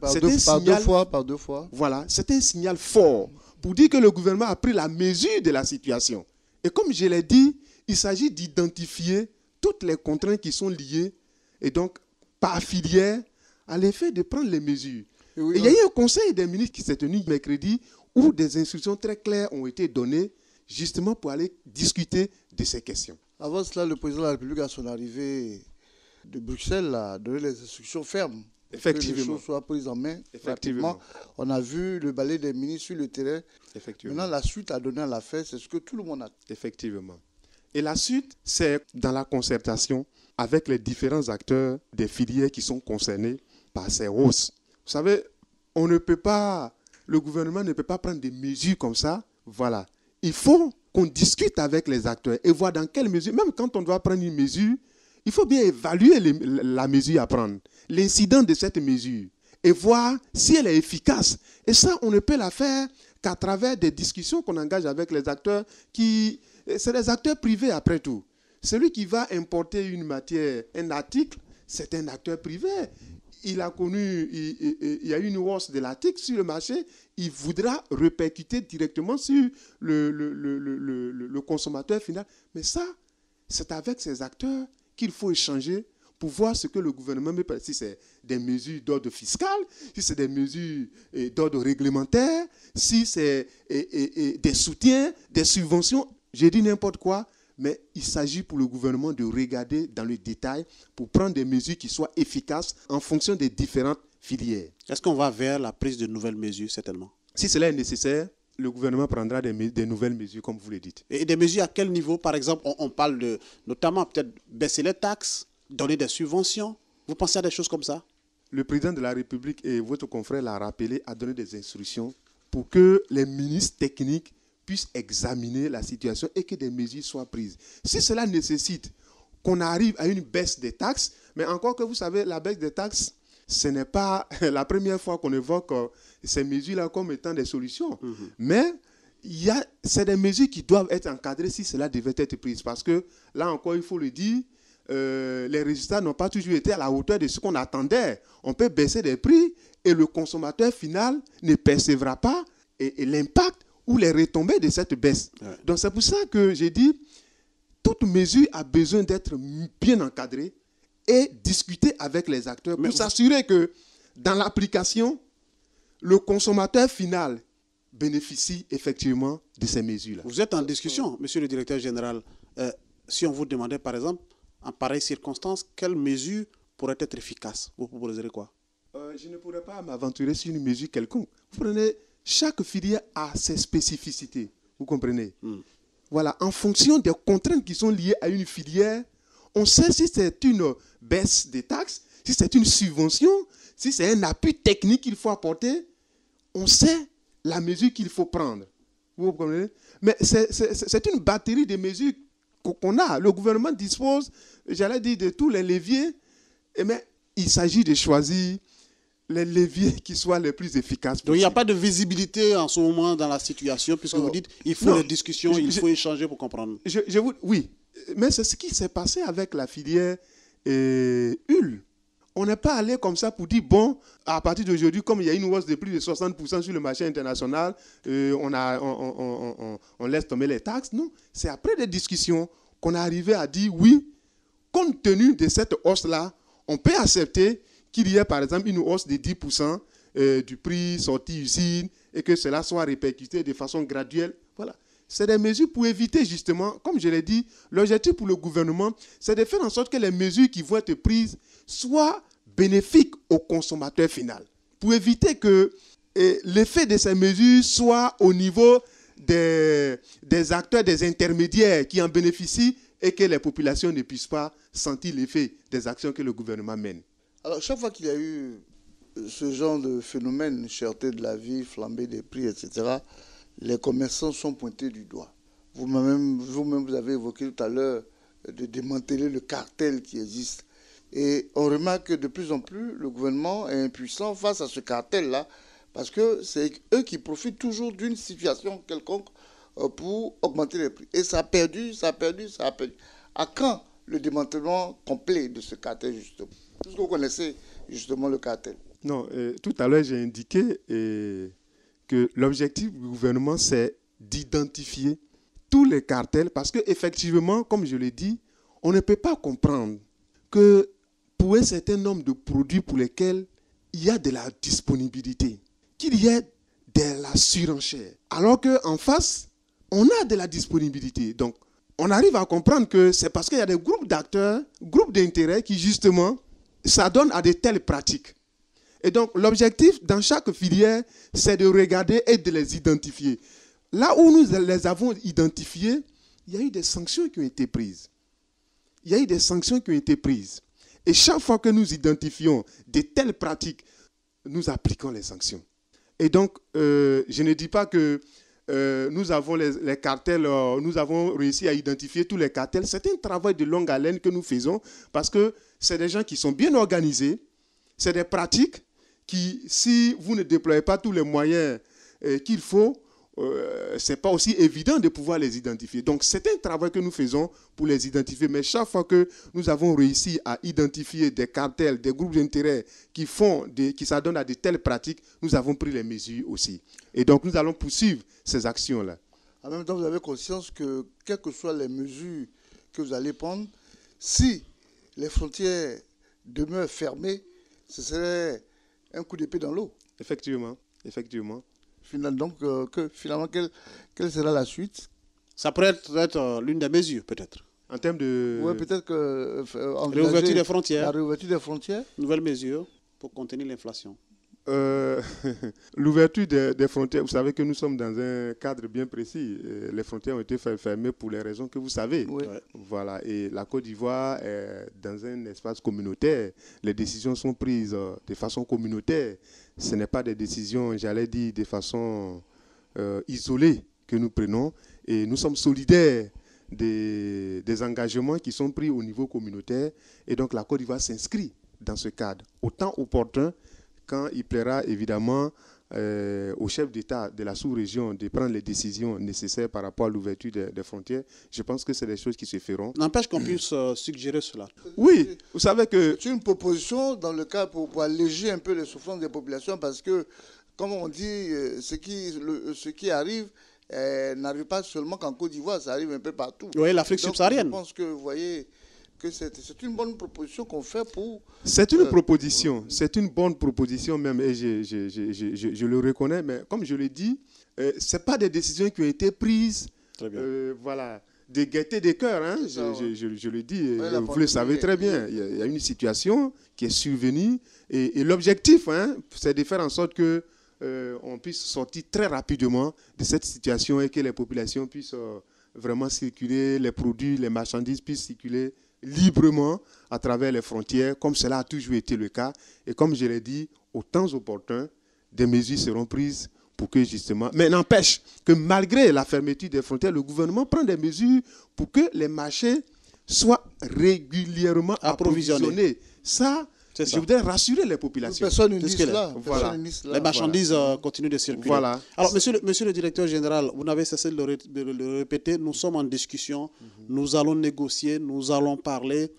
Par deux fois. Voilà, c'est un signal fort pour dire que le gouvernement a pris la mesure de la situation. Et comme je l'ai dit, il s'agit d'identifier toutes les contraintes qui sont liées, et donc par filière, à l'effet de prendre les mesures. Et il y a eu un conseil des ministres qui s'est tenu mercredi où des instructions très claires ont été données justement pour aller discuter de ces questions. Avant cela, le président de la République, à son arrivée de Bruxelles, a donné les instructions fermes. Effectivement. Que les choses soient prises en main. Effectivement. On a vu le balai des ministres sur le terrain. Effectivement. Maintenant, la suite à donner à l'affaire, c'est ce que tout le monde a. Effectivement. Et la suite, c'est dans la concertation avec les différents acteurs des filières qui sont concernés par ces hausses. Vous savez, le gouvernement ne peut pas prendre des mesures comme ça. Voilà. Il faut qu'on discute avec les acteurs et voir dans quelle mesure, même quand on doit prendre une mesure, il faut bien évaluer la mesure à prendre, l'incident de cette mesure et voir si elle est efficace. Et ça, on ne peut la faire qu'à travers des discussions qu'on engage avec les acteurs c'est les acteurs privés après tout. Celui qui va importer une matière, un article, c'est un acteur privé. Il y a eu une hausse de l'article sur le marché, il voudra répercuter directement sur le consommateur final. Mais ça, c'est avec ces acteurs qu'il faut échanger pour voir ce que le gouvernement met. Si c'est des mesures d'ordre fiscal, si c'est des mesures d'ordre réglementaire, si c'est des soutiens, des subventions, j'ai dit n'importe quoi. Mais il s'agit pour le gouvernement de regarder dans le détail pour prendre des mesures qui soient efficaces en fonction des différentes filières. Est-ce qu'on va vers la prise de nouvelles mesures, certainement? Si cela est nécessaire, le gouvernement prendra des nouvelles mesures, comme vous le dites. Et des mesures à quel niveau? Par exemple, on parle de, notamment peut-être baisser les taxes, donner des subventions. Vous pensez à des choses comme ça? Le président de la République et votre confrère l'a rappelé, a donné des instructions pour que les ministres techniques puissent examiner la situation et que des mesures soient prises. Si cela nécessite qu'on arrive à une baisse des taxes, mais encore que vous savez, la baisse des taxes, ce n'est pas la première fois qu'on évoque ces mesures-là comme étant des solutions. Mais c'est des mesures qui doivent être encadrées si cela devait être pris. Parce que là encore, il faut le dire, les résultats n'ont pas toujours été à la hauteur de ce qu'on attendait. On peut baisser les prix et le consommateur final ne percevra pas et l'impact ou les retombées de cette baisse. Ouais. Donc c'est pour ça que j'ai dit, toute mesure a besoin d'être bien encadrée et discuter avec les acteurs pour s'assurer que dans l'application, le consommateur final bénéficie effectivement de ces mesures-là. Vous êtes en discussion, monsieur le directeur général. Si on vous demandait, par exemple, en pareille circonstance, quelles mesures pourraient être efficaces? Vous proposerez quoi? Je ne pourrais pas m'aventurer sur une mesure quelconque. Vous prenez, chaque filière a ses spécificités. Vous comprenez? Voilà, en fonction des contraintes qui sont liées à une filière, on sait si c'est une baisse des taxes, si c'est une subvention, si c'est un appui technique qu'il faut apporter, on sait la mesure qu'il faut prendre. Vous comprenez? Mais c'est une batterie de mesures qu'on a. Le gouvernement dispose, j'allais dire, de tous les leviers, mais il s'agit de choisir les leviers qui soient les plus efficaces. Donc il n'y a pas de visibilité en ce moment dans la situation, puisque vous dites il faut des discussions, il faut échanger pour comprendre. Oui, mais c'est ce qui s'est passé avec la filière Hull. On n'est pas allé comme ça pour dire, bon, à partir d'aujourd'hui, comme il y a une hausse de plus de 60% sur le marché international, on laisse tomber les taxes. Non, c'est après des discussions qu'on est arrivé à dire, oui, compte tenu de cette hausse-là, on peut accepter qu'il y ait par exemple une hausse de 10% du prix sorti usine et que cela soit répercuté de façon graduelle. Voilà. C'est des mesures pour éviter justement, comme je l'ai dit, l'objectif pour le gouvernement, c'est de faire en sorte que les mesures qui vont être prises soient bénéfiques au consommateur final. Pour éviter que l'effet de ces mesures soit au niveau des acteurs, des intermédiaires qui en bénéficient et que les populations ne puissent pas sentir l'effet des actions que le gouvernement mène. Alors, chaque fois qu'il y a eu ce genre de phénomène, cherté de la vie, flambée des prix, etc., les commerçants sont pointés du doigt. Vous-même, vous avez évoqué tout à l'heure de démanteler le cartel qui existe. Et on remarque que de plus en plus, le gouvernement est impuissant face à ce cartel-là, parce que c'est eux qui profitent toujours d'une situation quelconque pour augmenter les prix. Et ça a perdu. À quand le démantèlement complet de ce cartel, justement? Est-ce que vous connaissez justement le cartel? Non, tout à l'heure j'ai indiqué que l'objectif du gouvernement c'est d'identifier tous les cartels parce qu'effectivement, comme je l'ai dit, on ne peut pas comprendre que pour un certain nombre de produits pour lesquels il y a de la disponibilité, qu'il y ait de la surenchère, alors qu'en face, on a de la disponibilité. Donc, on arrive à comprendre que c'est parce qu'il y a des groupes d'acteurs, groupes d'intérêts qui justement s'adonnent à de telles pratiques. Et donc, l'objectif dans chaque filière, c'est de regarder et de les identifier. Là où nous les avons identifiés, il y a eu des sanctions qui ont été prises. Et chaque fois que nous identifions de telles pratiques, nous appliquons les sanctions. Et donc, je ne dis pas que nous avons les cartels, nous avons réussi à identifier tous les cartels. C'est un travail de longue haleine que nous faisons parce que c'est des gens qui sont bien organisés, c'est des pratiques qui, si vous ne déployez pas tous les moyens qu'il faut, ce n'est pas aussi évident de pouvoir les identifier. Donc, c'est un travail que nous faisons pour les identifier. Mais chaque fois que nous avons réussi à identifier des cartels, des groupes d'intérêt qui s'adonnent à de telles pratiques, nous avons pris les mesures aussi. Et donc, nous allons poursuivre ces actions-là. En même temps, vous avez conscience que, quelles que soient les mesures que vous allez prendre, si les frontières demeurent fermées, ce serait un coup d'épée dans l'eau. Effectivement. Donc, finalement, quelle sera la suite? Ça pourrait être l'une des mesures, peut-être. En termes de... Oui, peut-être que... réouverture des frontières. La réouverture des frontières. Nouvelle mesure pour contenir l'inflation. L'ouverture des frontières, vous savez que nous sommes dans un cadre bien précis. Les frontières ont été fermées pour les raisons que vous savez. Oui. Voilà. Et la Côte d'Ivoire est dans un espace communautaire. Les décisions sont prises de façon communautaire. Ce n'est pas des décisions, j'allais dire, de façon isolée que nous prenons. Et nous sommes solidaires des engagements qui sont pris au niveau communautaire. Et donc la Côte d'Ivoire s'inscrit dans ce cadre. Autant opportun quand il plaira évidemment au chef d'État de la sous-région de prendre les décisions nécessaires par rapport à l'ouverture des frontières, je pense que c'est des choses qui se feront. N'empêche qu'on puisse suggérer cela. Oui, vous savez que... C'est une proposition dans le cas pour alléger un peu les souffrances des populations parce que, comme on dit, ce qui arrive n'arrive pas seulement qu'en Côte d'Ivoire, ça arrive un peu partout. Oui, l'Afrique subsaharienne. Je pense que, vous voyez, que c'est une bonne proposition qu'on fait pour... C'est une proposition, c'est une bonne proposition même, et je le reconnais, mais comme je l'ai dit, ce n'est pas des décisions qui ont été prises, voilà, de gaieté des cœurs, hein, je le dis, vous le savez très bien, il y a une situation qui est survenue, et l'objectif, hein, c'est de faire en sorte que on puisse sortir très rapidement de cette situation et que les populations puissent vraiment circuler, les produits, les marchandises puissent circuler librement à travers les frontières, comme cela a toujours été le cas. Et comme je l'ai dit, au temps opportun, des mesures seront prises pour que justement... Mais n'empêche que malgré la fermeture des frontières, le gouvernement prend des mesures pour que les marchés soient régulièrement approvisionnés. Ça, je voudrais rassurer les populations. Personne ne dit cela. Voilà. Les marchandises continuent de circuler. Voilà. Alors, monsieur le directeur général, vous n'avez cessé de le répéter, nous sommes en discussion, nous allons négocier, nous allons parler.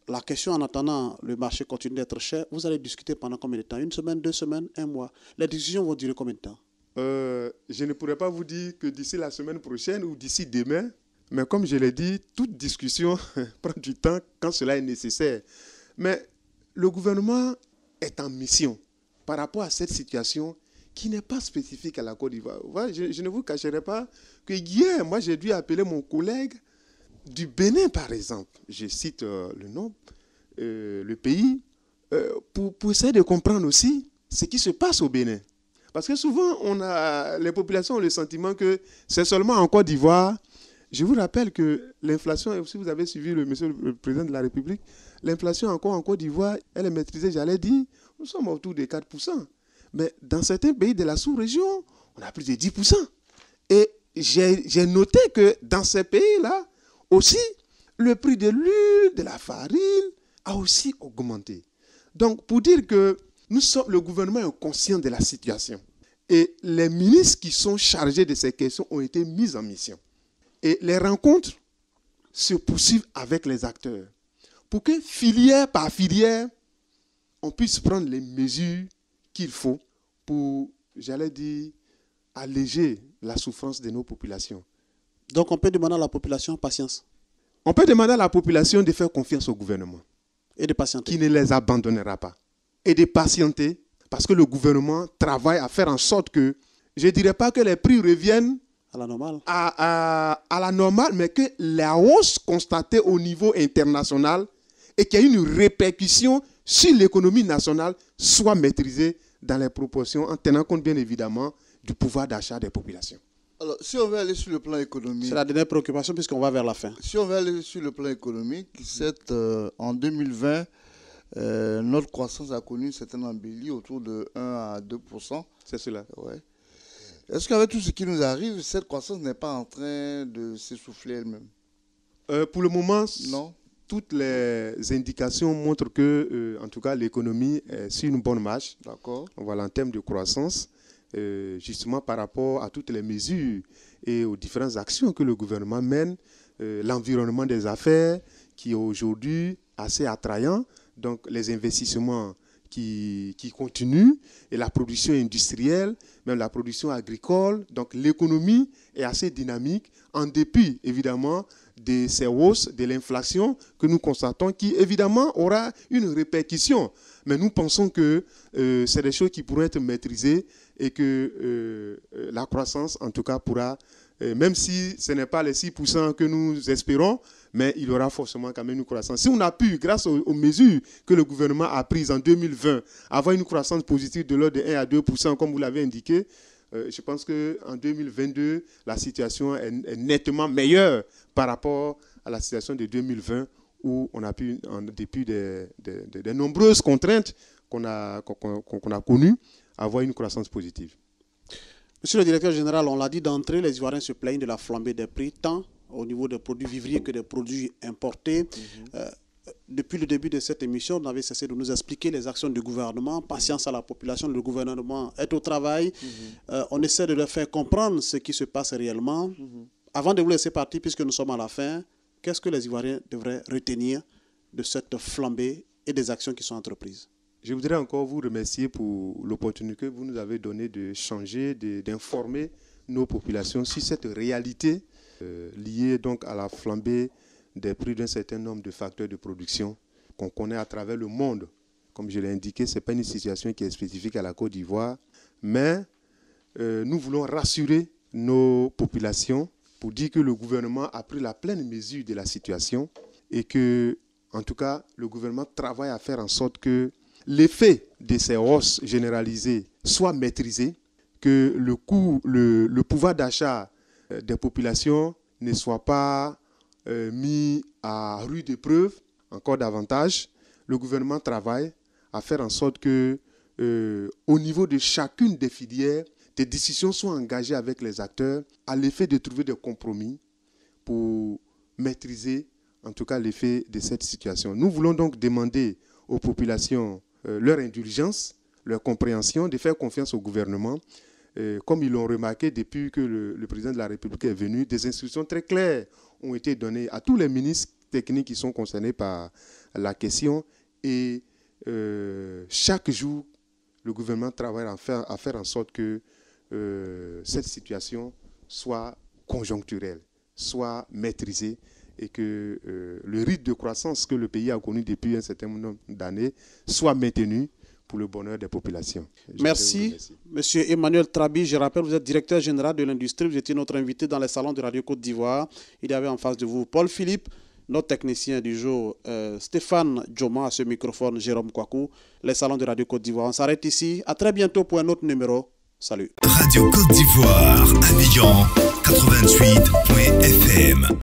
La question en attendant, le marché continue d'être cher. Vous allez discuter pendant combien de temps? 1 semaine, 2 semaines, 1 mois? Les discussions vont durer combien de temps? Je ne pourrais pas vous dire que d'ici la semaine prochaine ou d'ici demain, mais comme je l'ai dit, toute discussion prend du temps quand cela est nécessaire. Mais le gouvernement est en mission par rapport à cette situation qui n'est pas spécifique à la Côte d'Ivoire. Je ne vous cacherai pas que hier, moi, j'ai dû appeler mon collègue du Bénin, par exemple. Je cite le nom, le pays, pour essayer de comprendre aussi ce qui se passe au Bénin. Parce que souvent, les populations ont le sentiment que c'est seulement en Côte d'Ivoire. Je vous rappelle que l'inflation, si vous avez suivi monsieur le président de la République, l'inflation encore en Côte d'Ivoire, elle est maîtrisée, j'allais dire, nous sommes autour de 4%. Mais dans certains pays de la sous-région, on a plus de 10%. Et j'ai noté que dans ces pays-là, aussi, le prix de l'huile, de la farine, a aussi augmenté. Donc, pour dire que le gouvernement est conscient de la situation. Et les ministres qui sont chargés de ces questions ont été mis en mission. Et les rencontres se poursuivent avec les acteurs pour que filière par filière, on puisse prendre les mesures qu'il faut pour, j'allais dire, alléger la souffrance de nos populations. Donc on peut demander à la population patience. On peut demander à la population de faire confiance au gouvernement. Et de patienter. Qui ne les abandonnera pas. Et de patienter parce que le gouvernement travaille à faire en sorte que, je ne dirais pas que les prix reviennent à la normale. À la normale, mais que la hausse constatée au niveau international et qu'il y ait une répercussion sur l'économie nationale soit maîtrisée dans les proportions en tenant compte bien évidemment du pouvoir d'achat des populations. Alors, si on veut aller sur le plan économique... C'est la dernière préoccupation puisqu'on va vers la fin. Si on veut aller sur le plan économique, en 2020, notre croissance a connu une certaine embellie autour de 1 à 2%. C'est cela. Ouais. Est-ce qu'avec tout ce qui nous arrive, cette croissance n'est pas en train de s'essouffler elle-même? Pour le moment, non. Toutes les indications montrent que, en tout cas, l'économie est sur une bonne marche. D'accord. Voilà, en termes de croissance, justement par rapport à toutes les mesures et aux différentes actions que le gouvernement mène, l'environnement des affaires qui est aujourd'hui assez attrayant, donc les investissements qui continuent et la production industrielle, même la production agricole. Donc l'économie est assez dynamique en dépit évidemment de ces hausses, de l'inflation que nous constatons qui évidemment aura une répercussion. Mais nous pensons que c'est des choses qui pourront être maîtrisées et que la croissance en tout cas pourra même si ce n'est pas les 6% que nous espérons, mais il y aura forcément quand même une croissance. Si on a pu, grâce aux mesures que le gouvernement a prises en 2020, avoir une croissance positive de l'ordre de 1 à 2%, comme vous l'avez indiqué, je pense qu'en 2022, la situation est nettement meilleure par rapport à la situation de 2020, où on a pu, en dépit des nombreuses contraintes qu'on a connues, avoir une croissance positive. Monsieur le directeur général, on l'a dit d'entrée, les Ivoiriens se plaignent de la flambée des prix, tant au niveau des produits vivriers que des produits importés. Depuis le début de cette émission, vous avez cessé de nous expliquer les actions du gouvernement. Patience à la population, le gouvernement est au travail. On essaie de leur faire comprendre ce qui se passe réellement. Avant de vous laisser partir, puisque nous sommes à la fin, qu'est-ce que les Ivoiriens devraient retenir de cette flambée et des actions qui sont entreprises? Je voudrais encore vous remercier pour l'opportunité que vous nous avez donnée de changer, d'informer nos populations sur cette réalité liée donc à la flambée des prix d'un certain nombre de facteurs de production qu'on connaît à travers le monde. Comme je l'ai indiqué, ce n'est pas une situation qui est spécifique à la Côte d'Ivoire, mais nous voulons rassurer nos populations pour dire que le gouvernement a pris la pleine mesure de la situation et que, en tout cas, le gouvernement travaille à faire en sorte que l'effet de ces hausses généralisées soit maîtrisé, que le pouvoir d'achat des populations ne soit pas mis à rude épreuve encore davantage. Le gouvernement travaille à faire en sorte que, au niveau de chacune des filières, des décisions soient engagées avec les acteurs à l'effet de trouver des compromis pour maîtriser en tout cas l'effet de cette situation. Nous voulons donc demander aux populations leur indulgence, leur compréhension, de faire confiance au gouvernement. Comme ils l'ont remarqué depuis que le président de la République est venu, des instructions très claires ont été données à tous les ministres techniques qui sont concernés par la question. Et chaque jour, le gouvernement travaille à faire en sorte que cette situation soit conjoncturelle, soit maîtrisée et que le rythme de croissance que le pays a connu depuis un certain nombre d'années soit maintenu pour le bonheur des populations. Merci. Monsieur Emmanuel Trabi, je rappelle, vous êtes directeur général de l'industrie, vous étiez notre invité dans les salons de Radio Côte d'Ivoire. Il y avait en face de vous Paul Philippe, notre technicien du jour, Stéphane Djoma, à ce microphone, Jérôme Kouakou, les salons de Radio Côte d'Ivoire. On s'arrête ici. À très bientôt pour un autre numéro. Salut. Radio Côte d'Ivoire, Abidjan, 88.fm.